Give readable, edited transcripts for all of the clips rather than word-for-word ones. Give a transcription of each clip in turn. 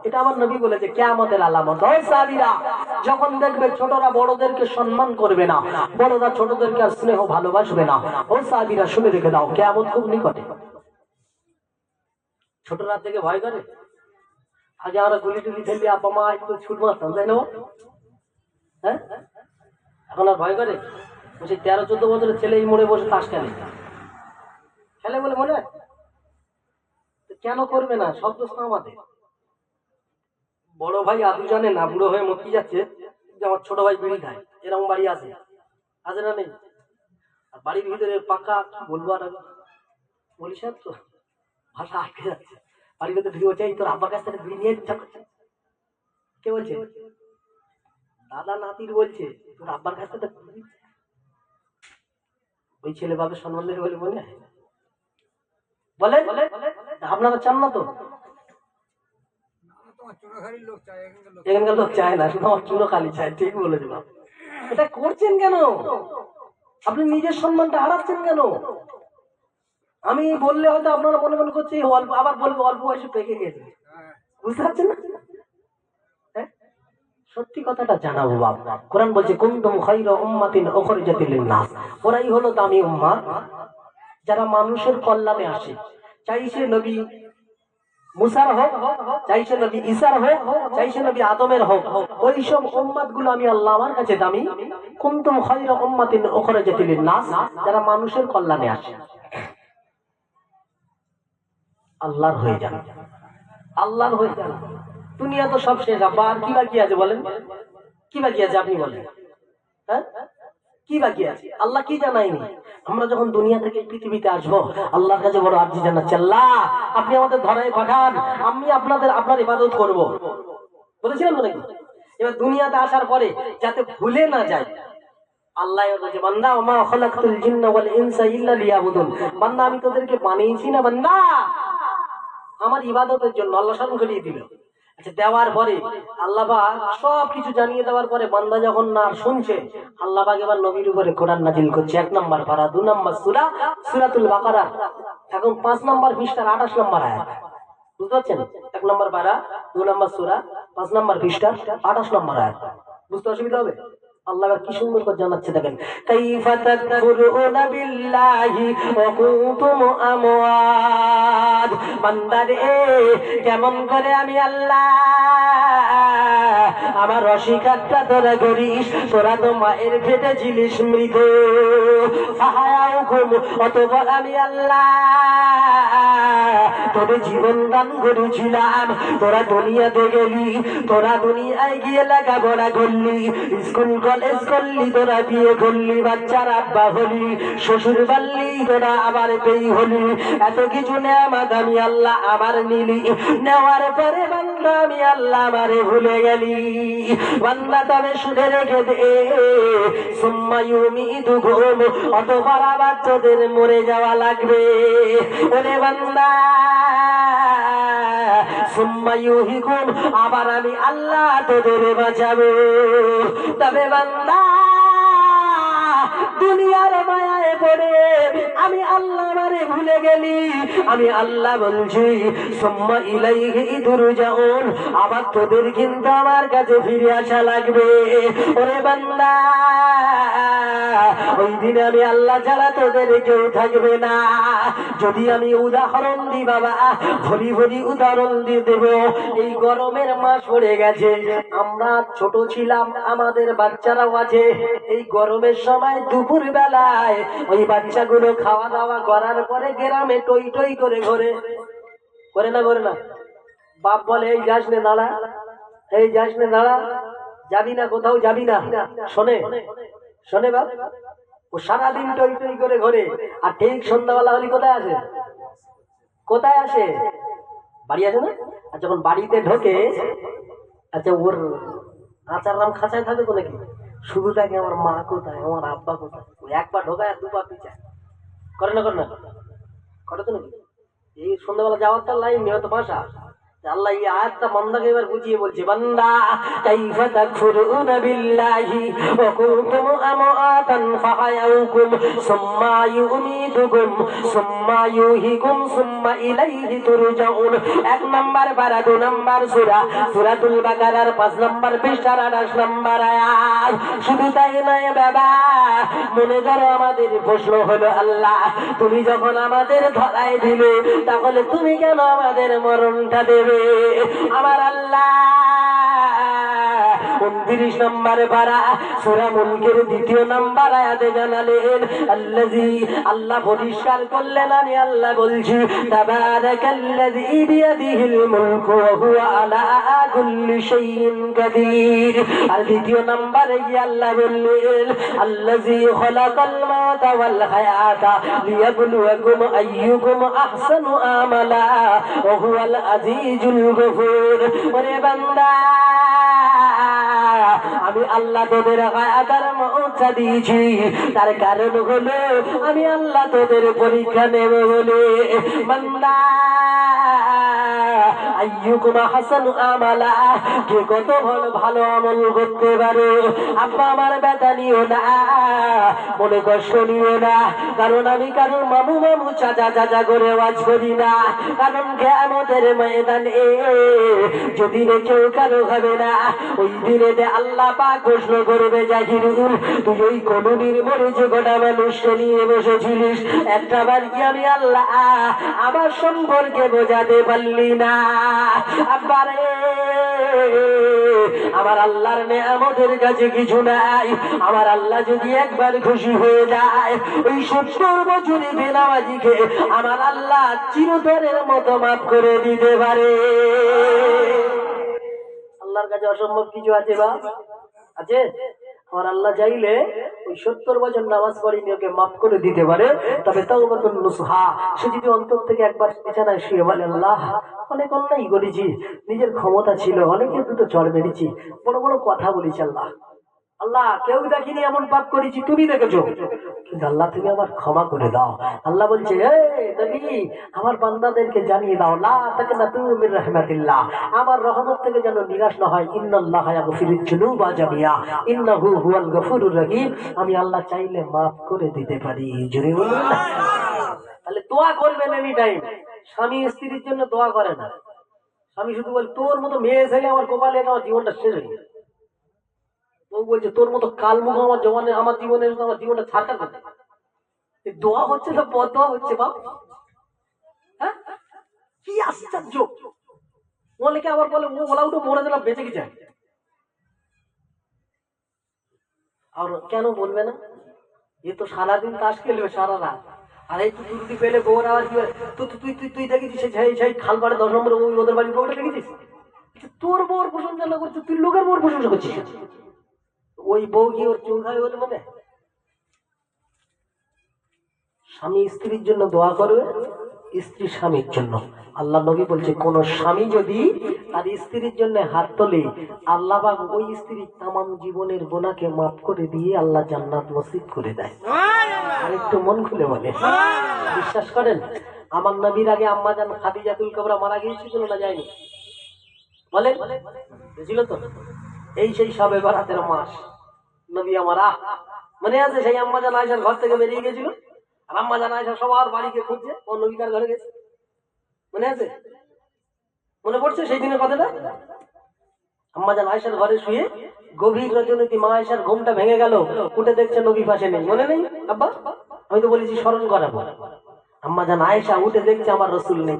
এটা আমার নবী বলেছে কিয়ামতের আলামত। ওই সাহাবীরা যখন দেখবে ছোটরা বড়দেরকে সম্মান করবে না, বড়রা ছোটদেরকে আর স্নেহ ভালোবাসবে না, ওই সাহাবীরা শুনে রেখে দাও কিয়ামত খুব নিকটে। ছোটরা থেকে ভয় করে। আগে আমরা গুলি টুলি খেললে আব্বা মা একটু ছুট মারতাম, তাই না? হ্যাঁ, এখন আর ভয় করে? বলছি 13-14 বছরের ছেলে এই মোড়ে বসে তাস খেলে, খেলে বলে মনে হয়? কেন করবে না? সব দোষ আমাদের। বড় ভাই আদু জানে না, বুড়ো হয়ে মকি যাচ্ছে যে আমার ছোট ভাই বিড়ি খায়, এরকম বাড়ি আছে, আছে না নেই? আর বাড়ির ভিতরে পাকা, কি বলবো আর আমি, বলিস তো ভাষা আটকে যাচ্ছে। বাড়ির ভিতরে ঢুকে বলছে, তোর আব্বার কাছ থেকে বিড়ি নিয়ে ইচ্ছা করছে। কে বলছে? দাদা নাতির বলছে তোর আব্বার কাছ থেকে। ওই ছেলে বাবার সম্মান দেবে বলে মনে হয়? বলে আপনারা চান না তো? এখানকার লোক চায় না, শুধু আমার চুনো খালি চায়। ঠিক বলে দিলাম। এটা করছেন কেন? আপনি নিজের সম্মানটা হারাচ্ছেন কেন? আমি বললে হয়তো আপনারা মনে মনে করছে অল্প, আবার বলবো অল্প বয়সে পেকে গেছে, বুঝতে পারছেন না? সত্যি কথাটা জানাবো বাবা। কোরআন বলছে কুনতুম খায়রা উম্মাতিন উখরিজাত লিন-নাস, ওরাই হলো দামি উম্মাহ যারা মানুষের কল্যাণে আসে। চাইছে নবী মুসার হোক, চাইছে নবী ঈসার হোক, চাইছে নবী আদমের হোক, ওই সব উম্মাত গুলো আমি আল্লাহ আমার কাছে দামি। কুনতুম খায়রা উম্মাতিন উখরিজাত লিন-নাস, যারা মানুষের কল্যাণে আসে। আল্লাহর হয়ে যান, আল্লাহর হয়ে যান। দুনিয়া তো সব শেষ, আব্বা আর কি বাকি আছে বলেন? কি বাকি আছে আপনি বলেন? হ্যাঁ, কি বাকি আছে? আল্লাহ কি জানাইনি? আমরা যখন দুনিয়া থেকে পৃথিবীতে আসবো, আল্লাহর কাছে বড় আরজি জানাচ্ছি, আল্লাহ আপনি আমাদের ধরায় পাঠান, আমি আপনার ইবাদত করব। বলেছিলাম নাকি? এবার দুনিয়াতে আসার পরে যাতে ভুলে না যায়, আল্লাহ বলছে বান্দা ওমা খালাকতুল জিন্না ওয়াল ইনসা ইল্লা লিয়াবুদুন, বান্দা আমি তোদেরকে বানিয়েছি না বান্দা আমার ইবাদতের জন্য। আল্লাহ স্মরণ করিয়ে দিল। আচ্ছা, দেওয়ার পরে আল্লাহ পাক সব কিছু জানিয়ে দেওয়ার পরে বান্দা যখন না শুনছে, আল্লাহ পাক এবার নবীর উপরে কোরআন নাজিল করছে। 1 নম্বর পারা, 2 নম্বর সূরা সূরাতুল বাকারা, এখন 5 নম্বর পৃষ্ঠার 28 নম্বর আয়াত। বুঝতে পারছেন? 1 নম্বর পারা, 2 নম্বর সূরা, 5 নম্বর পৃষ্ঠা, 28 নম্বর আয়াত। বুঝতে অসুবিধা হবে? আল্লাহ কি সুন্দর করে জানাচ্ছে দেখেন, কাইফা তাকফুরুনা বিল্লাহি ওয়া কুনতুম আমওয়াত। বান্দা রে কেমন করে আমি আল্লাহ আমার অস্বীকারটা তোরা করিস, তোরা তো মায়ের পেটে ছিলিস মৃত। ফাহায়াউকুম, অতঃপর আমি আল্লাহ তোদের জীবন দান করেছিলাম, তোরা দুনিয়াতে গেলি, তোরা দুনিয়ায় গিয়ে লেখাপড়া করলি, স্কুল কলেজ করলি, তোরা বিয়ে করলি, বাচ্চার আব্বা হলি, শ্বশুর বাড়লি, তোরা আবার পেই হলি, এত কিছু নেয়ামত আমি আল্লাহ আবার নিলি। নেওয়ার পরে বান্দা আমি আল্লাহ আমারে ভুলে গেলি। বান্দা তবে শুনে রেখে দে, সুম্মা ইউমিতুকুম, অতঃপর আবার তোদের মরে যাওয়া লাগবে। ওরে বান্দা সুম্মা ইউহীকুম, আবার আমি আল্লাহ তোদের বাঁচাবো। তবে বান্দা দুনিয়ার মায়ায় পড়ে আমি আল্লাহ আমারে ভুলে গেলি, আমি আল্লাহ বলছি সুম্মা ইলাইহি তুরজাউন, আবার তোদের কিন্তু আমার কাছে ফিরে আসা লাগবে। ওরে বান্দা ওই দিন আমি আল্লাহ ছাড়া তোদের কেউ থাকবে না। যদি আমি উদাহরণ দিই বাবা, ভরি ভরি উদাহরণ দিয়ে দেব। এই গরমের মাস পড়ে গেছে, আমরা ছোট ছিলাম, আমাদের বাচ্চারাও আছে। এই গরমের সময় দুপুর বেলায় ওই বাচ্চাগুলো খাওয়া দাওয়া করার পরে গ্রামে টই টই করে ঘোরে, করে না করে না? বাপ বলে এই যাস নে দাঁড়া, এই যাস নে দাঁড়া, যাবি না কোথাও, যাবি না। শোনে শোনে বাপ, ও সারাদিন টই টই করে ঘোরে, আর ঠিক সন্ধ্যাবেলা হলি কোথায় আসে? কোথায় আসে? বাড়ি আসে না? আর যখন বাড়িতে ঢোকে, আচ্ছা ওর আচার নাম খাঁচায় থাকে তো নাকি? শুধু থাকে আমার মা কোথায়, আমার আব্বা কোথায়। একবার ঢোকায় আর দুবার পিছায়, করে না করে না? করে তো নাকি? এই সন্ধ্যাবেলা যাওয়ার তার লাইন নেই, হয়তো বাসা আল্লাহ এই আয়াতটা বান্দাকে এবার বুঝিয়ে বলছে, বান্দা কাইফা তাকফুরুনা বিল্লাহি ওয়া কুনতুম আমওয়াতান ফাহায়াউকুম সুম্মা ইউমীতুকুম সুম্মা ইউহীকুম সুম্মা ইলাইহি তুরজাউন। 1 নাম্বার পারা 2 নাম্বার সূরা সূরাতুল বাকারার 5 নাম্বার পৃষ্ঠার 28 নাম্বার আয়াত। শুধু তাই নয় বাবা, মনে করো আমাদের প্রশ্ন হলো, আল্লাহ তুমি যখন আমাদের ধরায় দিলে তাহলে তুমি কেন আমাদের মরণটা দেবে? আমার আল্লাহ 29 নম্বর পারা সূরা মুলকের 2 নম্বর আয়াতে জানালেন, আল্লাযী আল্লাহ পরিষ্কার করলেন, আমি আল্লাহ বলছি তাবারাকাল্লাযী বিয়াদিহিল মুলকু ওয়া হুয়া আলা কুল্লি শাইইন কাদির। আর 2 নম্বরে গিয়ে আল্লাহ বললেন, আল্লাযী খালাকাল মাউতা ওয়াল হায়াতা লিয়াবলুয়াকুম আইয়ুকুম আহসানু আমালা ওয়া হুয়াল আজিজুল গফুর। ওরে বান্দা, আমি আল্লাহ তোদের হায়াতের মওতা দিয়েছি, তার কারণ হলো আমি আল্লাহ তোদের পরীক্ষা নেব বলে। বান্দা আইয়ুকুম আহসানু আমালা, কে কত ভালো আমল করতে পারো। আব্বা আমার ব্যথা নিও না, মনে কষ্ট নিও না, কারণ আমি কারোর মামু মামু চাচা চাচা করে ওয়াজ করি না। কারণ কিয়ামতের ময়দানে যেদিন কেউ কারো হবে না, ওই দিনে আল্লাহ পাক প্রশ্ন করবে, জাহিরুল তুই ওই কলোনির মরে যে গোটা মানুষকে নিয়ে বসেছিলিস, একটা বার কি আমি আল্লাহ আমার সম্পর্কে বোঝাতে পারলি না? আব্বারে, আমার আল্লাহর নেয়ামতের কাছে কিছু নাই। আমার আল্লাহ যদি একবার খুশি হয়ে যায়, ওই 70 বছরের বেনামাজিকে আমার আল্লাহ চিরতরের মতো মাফ করে দিতে পারে। আল্লাহর কাছে অসম্ভব কিছু আছে বা আছে? আমার আল্লাহ চাইলে ওই 70 বছর নামাজ পড়িনি ওকে মাফ করে দিতে পারে। তবে তাওবাতুন নুসহা, সে যদি অন্তর থেকে একবার বিছানায় শুয়ে বলে, আল্লাহ অনেক অন্যায় করেছি, নিজের ক্ষমতা ছিল, অনেকের দুটো চড় মেরেছি, বড় বড় কথা বলেছি, আল্লাহ আল্লাহ কেউ দেখিনি এমন পাপ করেছি, তুমি দেখেছো, কিন্তু আল্লাহ তুমি আমার ক্ষমা করে দাও। আল্লাহ বলছে, নবী আমার বান্দাদেরকে জানিয়ে দাও, লা তাকনাতু মির রাহমাতিল্লাহ, আমার রহমত থেকে যেন নিরাশ না হয়। ইন্নাল্লাহা ইয়াগফিরুয যুনুবা জামিয়া ইন্নাহু হুয়াল গফুরুর রহিম। আমি আল্লাহ চাইলে মাফ করে দিতে পারি। জোরে বলুন না। তাহলে দোয়া করবেন এনি টাইম। স্বামী স্ত্রীর জন্য দোয়া করে না। স্বামী শুধু বলে, তোর মতো মেয়ে ছেলে আমার কপালে, আমার জীবনটা শেষ হয়ে গেছে। ও বলছে, তোর মতো কালমুখ আমার জমানে আমার জীবনে আমার জীবনটা ছাড়টা করতে। দোয়া হচ্ছে না বদদোয়া হচ্ছে বাপ? হ্যাঁ, কি আশ্চর্য। অনেকে আবার বলে, ও বলা উঠো মরে দিলাম বেঁচে গেছে। আর কেন বলবে না? এ তো সারাদিন তাস খেলবে সারা রাত, আর এই তুই রুটি পেলে বউর আবার কি তুই দেখেছিস সেই খাল পাড়ে 10 নম্বরে ওদের বাড়ির বউটা দেখেছিস? তোর বউর প্রশংসা না করছিস, তুই লোকের বউর প্রশংসা করছিস। ওই বউ কি ওর চোখায় বলে মনে? স্বামী স্ত্রীর জন্য দোয়া করবে, স্ত্রী স্বামীর জন্য। আল্লাহ নবী বলছে, কোন স্বামী যদি তার স্ত্রীর জন্য হাত তোলে, আল্লাহ পাক ওই স্ত্রীর তামাম জীবনের গুনাহকে মাফ করে দিয়ে আল্লাহ জান্নাত নসিব করে দেয়। আর একটু মন খুলে বলে, বিশ্বাস করেন আমার নবীর আগে আম্মা জান খাদিজাতুল কুবরা মারা গিয়েছিল না যায়নি? বলেন বুঝিল তো? এই সেই সবে বরাতের মাস নবী আমার মনে আছে? সেই আম্মা জান আয়েশার ঘর থেকে বেরিয়ে গেছিল, আর আম্মা জান আয়েশা সবার বাড়িকে খুঁজছে, ও নবী কার ঘরে গেছে? মনে আছে? মনে পড়ছে সেই দিনের কথাটা? আম্মা জান আয়েশার ঘরে শুয়ে গভীর রজনীতে মা আয়েশার ঘুমটা ভেঙে গেল, উঠে দেখছে নবী পাশে নেই। মনে নেই আব্বা? আমি তো বলেছি স্মরণ করাবো। আম্মা জান আয়েশা উঠে দেখছে আমার রাসূল নেই।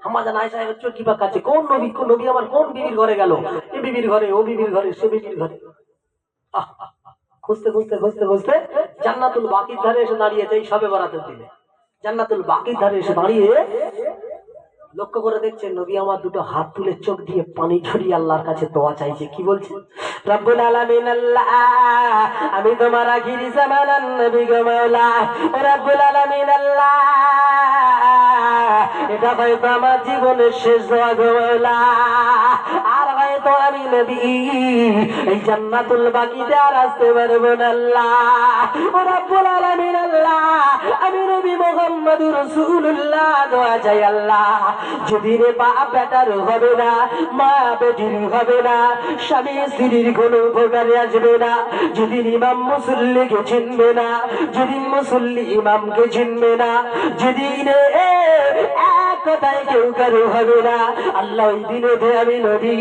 আম্মা জান আয়েশা চোখ কি পাকাচ্ছে, কোন নবী, কোন নবী আমার কোন বিবির ঘরে গেল? এ বিবির ঘরে, ও বিবির ঘরে, সে বিবির ঘরে। খুঁজতে খুঁজতে খুঁজতে খুঁজতে জান্নাতুল বাকির ধারে এসে দাঁড়িয়েছে। এই সবে বরাতের দিনে জান্নাতুল বাকির ধারে এসে দাঁড়িয়ে লক্ষ্য করে দেখছে নবী আমার দুটো হাত তুলে চোখ দিয়ে পানি ঝরিয়ে আল্লাহর কাছে দোয়া চাইছে। কি বলছে? রব্বুল আলামিন আল্লাহ, আমি তোমার আখিরি জামানার নবী গো মাওলা। রব্বুল আলামিন আল্লাহ, এটা হয়তো আমার জীবনের শেষ দোয়া গো মাওলা, আর হয়তো আমি নবী এই জান্নাতুল বাকিতে আর আসতে পারবো না আল্লাহ। ও রব্বুল আলামিন আল্লাহ, আমি নবী মুহাম্মদুর রাসূলুল্লাহ দোয়া চাই আল্লাহ, যেদিন বাপ বেটার হবে না, মা বেটির হবে না, স্বামী স্ত্রীর কোনো উপকারে আসবে না, যেদিন ইমাম মুসল্লিকে চিনবে না, যেদিন মুসল্লি ইমামকে চিনবে না, যেদিন এক কথায় কেউ কারো হবে না আল্লাহ, ওই দিনে আমি নবী